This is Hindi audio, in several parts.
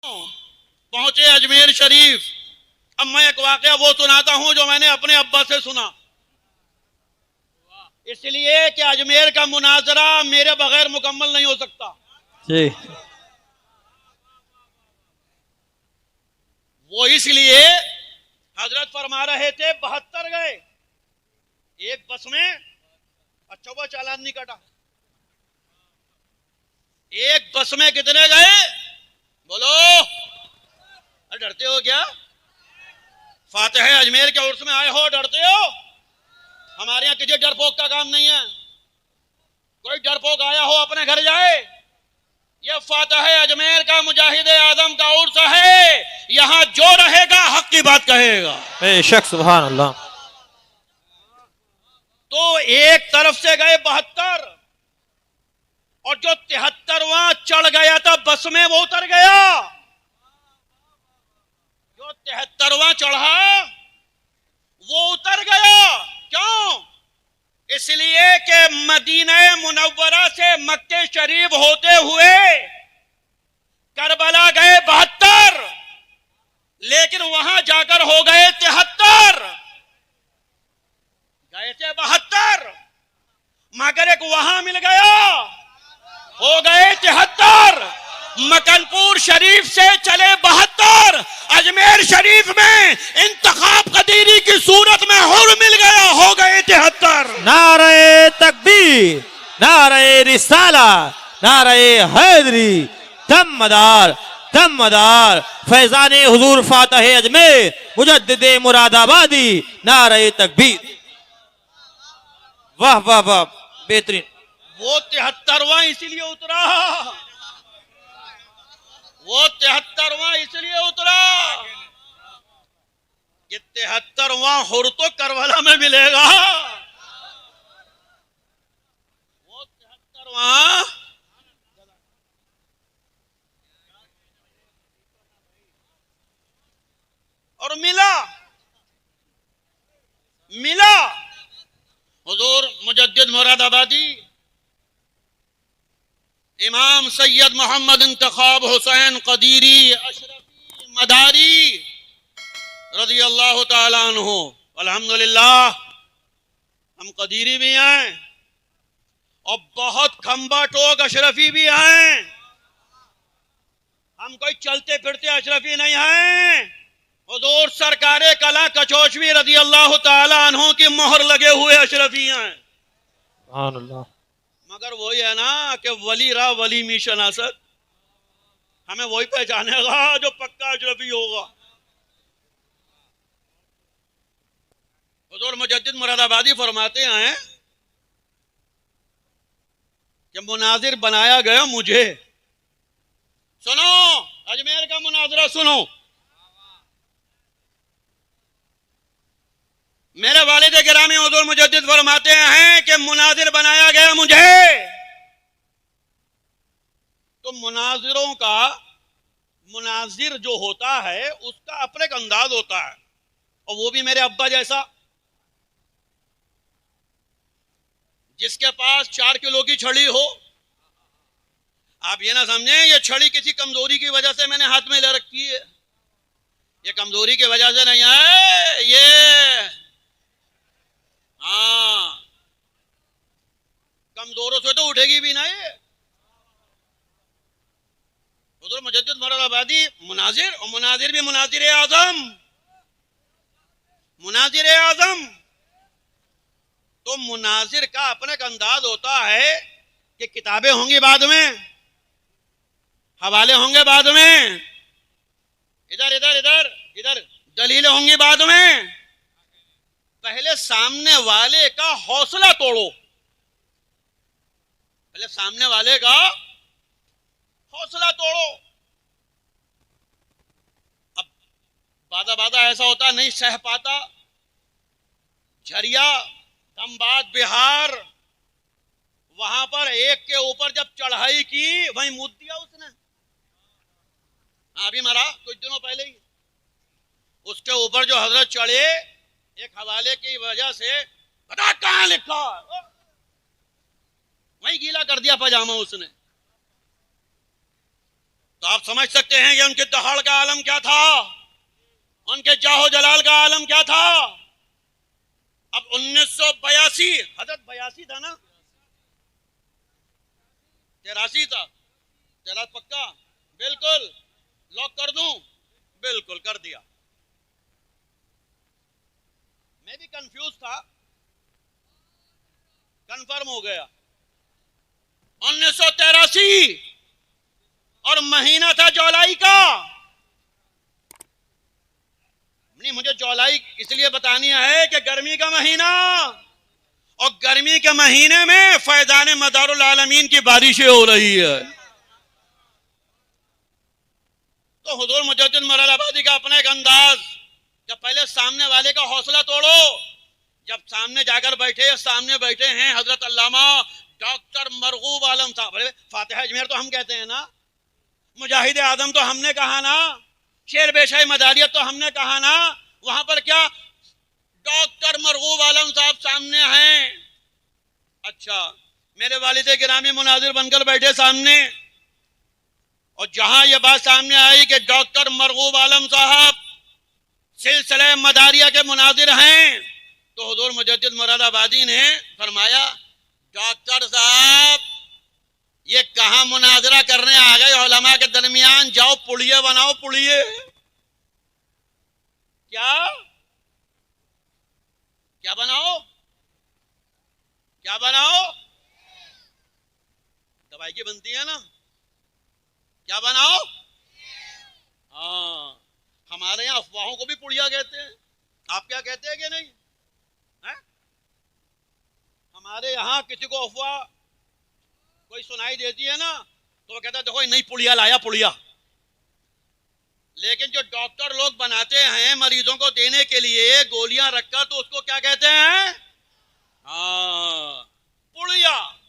पहुंचे अजमेर शरीफ। अब मैं एक वाकया वो सुनाता हूं जो मैंने अपने अब्बा से सुना, इसलिए कि अजमेर का मुनाजरा मेरे बगैर मुकम्मल नहीं हो सकता जी। वो इसलिए हजरत फरमा रहे थे 72 गए एक बस में। अच्छा वो चालान नहीं कटा। एक बस में कितने गए बोलो? डरते हो क्या? फातिह अजमेर के उर्स में आए हो, डरते हो? हमारे यहाँ किसी डरपोक का काम नहीं है। कोई डरपोक आया हो अपने घर जाए। ये फातिह अजमेर का मुजाहिद आजम का उर्स है। यहाँ जो रहेगा हक की बात कहेगा। बेशक, सुभान अल्लाह। तो एक तरफ से गए 72 और जो 73वां चढ़ गया था बस में वो उतर गया। जो 73वां चढ़ा वो उतर गया। क्यों? इसलिए कि मदीना मुनव्वरा से मक्के शरीफ होते हुए करबला गए 72, लेकिन वहां जाकर हो गए 73। गए थे 72 मगर एक वहां मिल गया, हो गए 73। मकनपुर शरीफ से चले 72, अजमेर शरीफ में इंतखाब कदीरी की सूरत में हुर मिल गया, हो गए 73। नारे तकबीर, नारे रिसाला, नारे हैदरी, दमदार दमदार, फैजाने हुजूर फातिह अजमेर, मुजद्दिदे मुरादाबादी, नारे तकबीर। वाह वाह वाह, बेहतरीन। वो 73वां इसलिए उतरा, वो 73वां इसलिए उतरा कि 73वां हुर तो करबला में मिलेगा। वो 73वां और मिला मिला हुजूर मुजद्दिद मुरादाबादी इमाम सैयद मोहम्मद इंतखाब हुसैन कदीरी अशरफी मदारी रज़ी अल्लाह ताला अन्हु। अल्हम्दुलिल्लाह हम कदीरी भी हैं और बहुत खंबा टोक अशरफी भी हैं। हम कोई चलते फिरते अशरफी नहीं हैं। हुजूर सरकारे कला कचौचवी रज़ी अल्लाह ताला अन्हु की मोहर लगे हुए अशरफी हैं। सुभान अल्लाह। मगर वही है ना कि वली रा वली मिशन असद, हमें वही पहचानेगा जो पक्का अजनबी होगा। हुजूर मुजद्दिद मुरादाबादी फरमाते हैं कि मुनाजिर बनाया गया मुझे। सुनो अजमेर का मुनाजरा सुनो। मेरे वालिद गिरामी हुजूर मुजद्दिद फरमाते हैं कि मुनाजिर बनाया गया मुझे। तो मुनाजिरों का, मुनाजिर जो होता है उसका अपने एक अंदाज होता है, और वो भी मेरे अब्बा जैसा, जिसके पास 4 किलो की छड़ी हो। आप ये ना समझें ये छड़ी किसी कमजोरी की वजह से मैंने हाथ में ले रखी है। ये कमजोरी की वजह से नहीं है, ये कमजोरों से तो उठेगी भी नहीं। हुजूर मुजद्दिद मुरादाबादी मुनाजिर, और मुनाजिर भी मुनाजिर आजम, मुनाजिर आजम। तो मुनाजिर का अपना एक अंदाज होता है कि किताबें होंगी बाद में, हवाले होंगे बाद में, इधर इधर इधर इधर दलीलें होंगी बाद में। पहले सामने वाले का हौसला तोड़ो, पहले सामने वाले का हौसला तोड़ो। अब बादा बादा ऐसा होता नहीं सह पाता। झरिया धनबाद बिहार, वहां पर एक के ऊपर जब चढ़ाई की वहीं मुद दिया उसने। अभी मरा कुछ दिनों पहले ही। उसके ऊपर जो हजरत चढ़े, एक हवाले की वजह से बता कहां लिखा, वहीं गीला कर दिया पजामा उसने। तो आप समझ सकते हैं कि उनके दहाड़ का आलम क्या था, उनके जाहो जलाल का आलम क्या था। अब 1982, हजरत 82 था ना, 83 था, 13 पक्का, बिल्कुल लॉक कर दूं, बिल्कुल कर दिया। मैं भी कंफ्यूज था, कंफर्म हो गया। 1983 और महीना था जुलाई का। नहीं, मुझे जुलाई इसलिए बतानी है कि गर्मी का महीना, और गर्मी के महीने में फैजान मदारुल आलमीन की बारिशें हो रही है। तो हुजूर मुजद्दिद मुरादाबादी का अपना एक अंदाज, जब पहले सामने वाले का हौसला तोड़ो। जब सामने जाकर बैठे, सामने बैठे हैं हजरत अल्लामा डॉक्टर मरगूब आलम साहब। फातिहा अजमेर तो हम कहते हैं ना, मुजाहिद आदम तो हमने कहा ना, शेर बेशाई मदारियत तो हमने कहा ना, वहां पर क्या डॉक्टर मरगूब आलम साहब सामने हैं। अच्छा, मेरे वालिद गिरामी मुनाजिर बनकर बैठे सामने, और जहां यह बात सामने आई कि डॉक्टर मरगूब आलम साहब सिलसिले मदारिया के मुनाजिर हैं, तो हुजूर मुजद्दिद मुरादाबादी ने फरमाया, डॉक्टर साहब ये कहां मुनाजरा करने आ गए उलमा के दरमियान, जाओ पुड़िये बनाओ, पुड़िये। क्या बनाओ, क्या बनाओ? दवाई की बनती है ना, क्या बनाओ? हाँ, हमारे यहां अफवाहों को भी पुड़िया कहते हैं। आप क्या कहते हैं कि नहीं है? हमारे यहां किसी को अफवाह कोई सुनाई देती है ना, तो वो कहता है देखो नई पुड़िया लाया, पुड़िया। लेकिन जो डॉक्टर लोग बनाते हैं मरीजों को देने के लिए गोलियां रखकर, तो उसको क्या कहते हैं? हाँ, पुड़िया।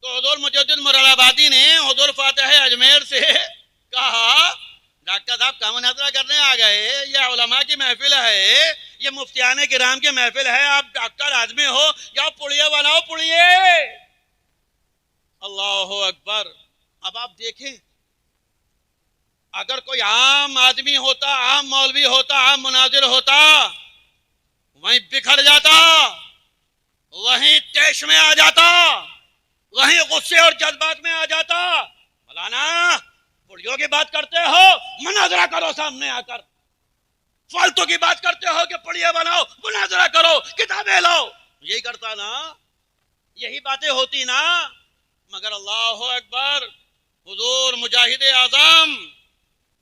तो हुजूर मुजद्दिद मुरादाबादी ने हुजूर फातिहा अजमेर से कहा, डॉक्टर साहब का मुनाजरा करने आ गए, ये उलमा की महफिल है, ये मुफ्तियाने किराम की महफिल है, आप डॉक्टर आदमी हो, जाओ पुड़िया बनाओ, पुड़िये। अल्लाहु अकबर। अब आप देखें, अगर कोई आम आदमी होता, आम मौलवी होता, आम मुनाजिर होता, वहीं बिखर जाता, वहीं तेश में आ जाता, वहीं गुस्से और जज्बात में आ जाता। मौलाना पुड़ियों की बात करते हो, मुनाजरा करो सामने आकर। फालतू की बात करते हो कि पुड़िया बनाओ, मुनाजरा करो, किताबें लाओ। यही करता ना, यही बातें होती ना। मगर अल्लाहु अकबर, हुजूर मुजाहिद आजम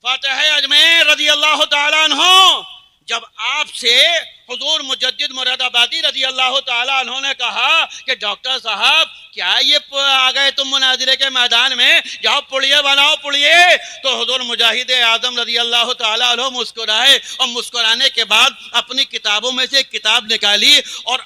फातिहा अजमेर रज़ी अल्लाह ताला अन्हु, जब आपसे हुजूर मुजद्दिद मुरादाबादी रज़ी अल्लाह ताला अन्हु ने कहा कि डॉक्टर साहब क्या ये आ गए तुम मुनाजिरे के मैदान में, जाओ पुड़िये बनाओ, पुड़िये। तो हुजूर मुजाहिद आजम रज़ी अल्लाह ताला अन्हु मुस्कुराए, और मुस्कुराने के बाद अपनी किताबों में से एक किताब निकाली, और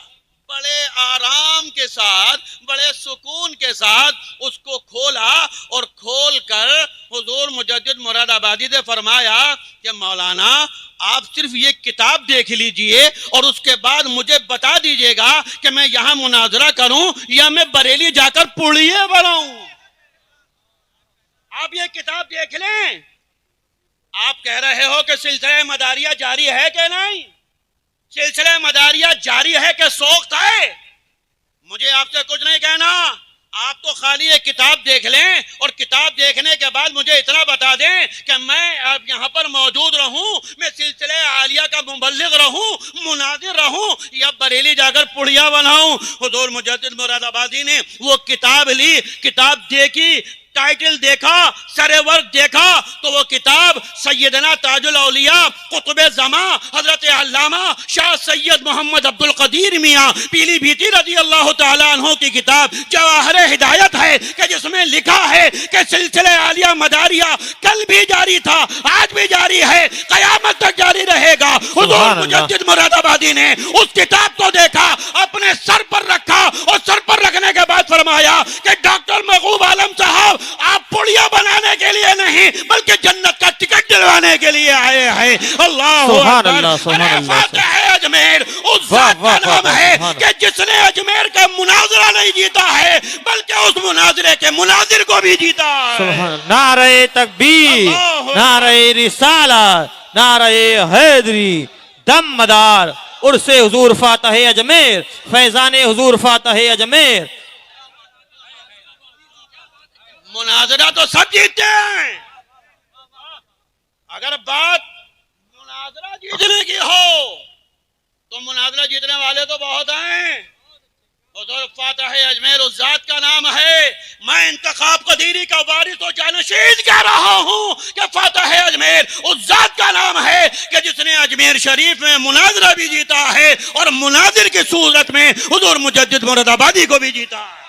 बड़े आराम के साथ, बड़े सुकून के साथ उसको खोला, और खोल कर हुजूर मुजद्दिद मुरादाबादी ने फरमाया कि मौलाना आप सिर्फ ये किताब देख लीजिए, और उसके बाद मुझे बता दीजिएगा कि मैं यहां मुनाजरा करूं या मैं बरेली जाकर पुड़िये बनाऊं। आप ये किताब देख लें। आप कह रहे हो कि सिलसिला मदारिया जारी है कि नहीं? सिलसिला मदारिया जारी है कि सोख्त है? मुझे आपसे कुछ नहीं कहना, आप तो खाली एक किताब देख लें, और किताब देखने के बाद मुझे इतना बता दें कि मैं अब यहाँ पर मौजूद रहूं, मैं सिलसिले आलिया का मुबल्लिग रहूं, मुनाजिर रहूं, या बरेली जाकर पुड़िया बनाऊं। हुजूर मुजद्दिद मुरादाबादी ने वो किताब ली, किताब देखी, टाइटल देखा, सरे वर्क देखा, तो वो किताब सैयदना ताजुल औलिया कुतुबे ज़मा हजरत अल्लामा शाह सैयद मोहम्मद अब्दुल कदीर मियां पीलीभीती रज़ी अल्लाह ताला अन्हु की किताब जवाहर हिदायत है, कि जिसमें लिखा है कि सिलसिले आलिया मदारिया कल भी जारी था, आज भी जारी है, कयामत तक जारी रहेगा। हुजूर मुजद्दिद मुरादाबादी ने उस किताब को देखा, अपने सर पर रखा, और सर पर रखने के बाद फरमाया कि डॉक्टर महबूब आलम साहब, आप पुड़िया बनाने के लिए नहीं बल्कि जन्नत का टिकट दिलवाने के लिए आए हैं। अल्लाह सुभान अल्लाह, सुभान अरे अल्लाह, फातिह है अजमेर उस वाह, जात का वाह, नाम वाह, है सुभान कि जिसने अजमेर का मुनाजरा नहीं जीता है बल्कि उस मुनाजरे के मुनाजिर को भी जीता है। सुभान नारे तकबीर, अल्लाह नारे रिसाला, नारे हैदरी, दमदार, उर्से हुजूर फातह अजमेर, फैजाने हुजूर फातह अजमेर। मुनाजरा तो सब जीतते हैं, अगर बात मुनाजरा जीतने की हो तो मुनाजरा जीतने वाले तो बहुत हैं। हुजूर फातह अजमेर उस जात का नाम है। मैं इंतखाब कदीरी का वारिस और जानशीन कह रहा हूं कि फातह अजमेर उस जात का नाम है कि जिसने अजमेर शरीफ में मुनाजरा भी जीता है और मुनाजिर की सूरत में हुजूर मुजद्दिद मुरादाबादी को भी जीता है।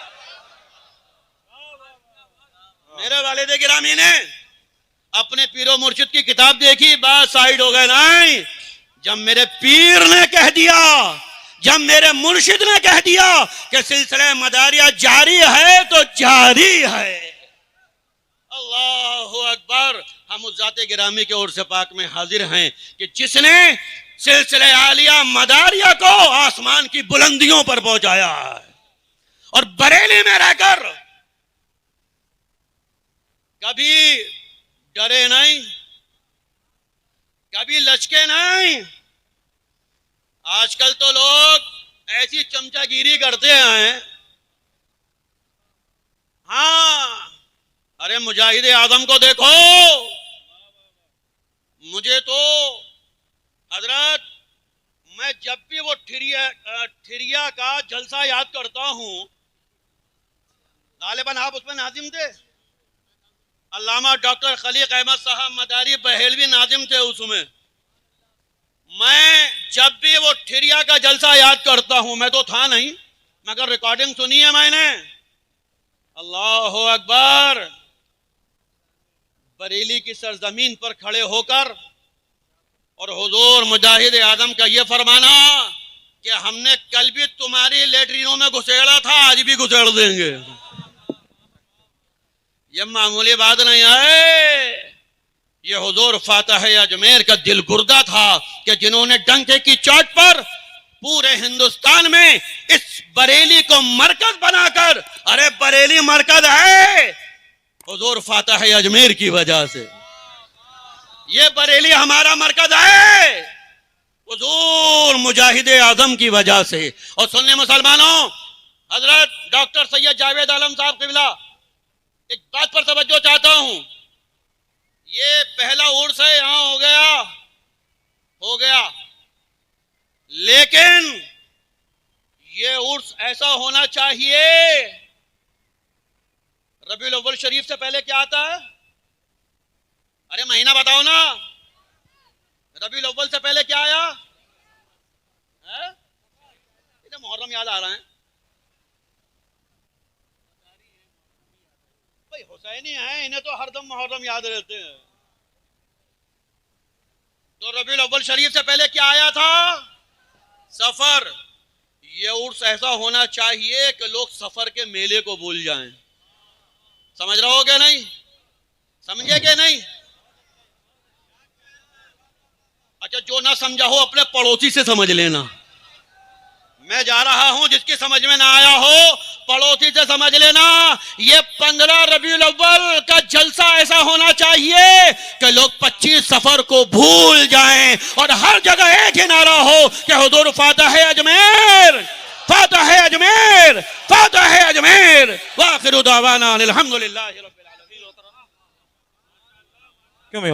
मेरे वालिद गिरामी ने अपने पीरो मुर्शिद की किताब देखी, बात साइड हो गए। नहीं, जब मेरे पीर ने कह दिया, जब मेरे मुर्शिद ने कह दिया कि सिलसिला मदारिया जारी है तो जारी है। अल्लाहु अकबर। हम उस जाते गिरामी के ओर से पाक में हाजिर हैं कि जिसने सिलसिला आलिया मदारिया को आसमान की बुलंदियों पर पहुंचाया है और बरेली में रहकर कभी डरे नहीं, कभी लचके नहीं। आजकल तो लोग ऐसी चमचागिरी करते हैं। हाँ, अरे मुजाहिद आजम को देखो, मुझे तो हजरत मैं जब भी वो ठिरिया का जलसा याद करता हूं, गालिबन आप उसमें नाजिम थे, अल्लामा डॉक्टर खलीक अहमद साहब मदारी बहेलवी नाजिम थे उसमें। मैं जब भी वो ठिरिया का जलसा याद करता हूं, मैं तो था नहीं मगर रिकॉर्डिंग सुनी है मैंने। अल्लाह अकबर। बरेली की सरजमीन पर खड़े होकर और हुजूर मुजाहिद आजम का ये फरमाना कि हमने कल भी तुम्हारी लेटरिनों में घुसेड़ा था, आज भी घुसेड़ देंगे। ये मामूली बात नहीं है। ये हुजूर फातह अजमेर का दिल गुर्दा था कि जिन्होंने डंके की चोट पर पूरे हिंदुस्तान में इस बरेली को मरकज बनाकर, अरे बरेली मरकज है हुजूर फातह अजमेर की वजह से। ये बरेली हमारा मरकज है हुजूर मुजाहिद आजम की वजह से। और सुनने मुसलमानों, हजरत डॉक्टर सैयद जावेद आलम साहब किबला, एक बात पर तवज्जो चाहता हूं। ये पहला उर्स है, यहां हो गया, लेकिन ये उर्स ऐसा होना चाहिए। रबीउल अव्वल शरीफ से पहले क्या आता है? अरे महीना बताओ ना। रबीउल अव्वल से पहले क्या आया है? इन्हें मुहर्रम याद आ रहा है भाई, हुसैनी है, इन्हें तो हरदम मुहर्रम याद रहते हैं। तो रबीउल अव्वल शरीफ से पहले क्या आया था? सफर। ये उर्स ऐसा होना चाहिए कि लोग सफर के मेले को भूल जाएं। समझ रहे हो क्या? नहीं समझे क्या? नहीं। अच्छा, जो ना समझा हो अपने पड़ोसी से समझ लेना। मैं जा रहा हूं, जिसकी समझ में ना आया हो पड़ोसी से समझ लेना। ये 15 रबीउल अव्वल का जलसा ऐसा होना चाहिए कि लोग 25 सफर को भूल जाएं और हर जगह एक ही नारा हो कि हुजूर फातह अजमेर, फातह अजमेर, फातह अजमेर। वाखिरु दावाना अल्हम्दुलिल्लाहि रब्बिल आलमीन। क्यों मैं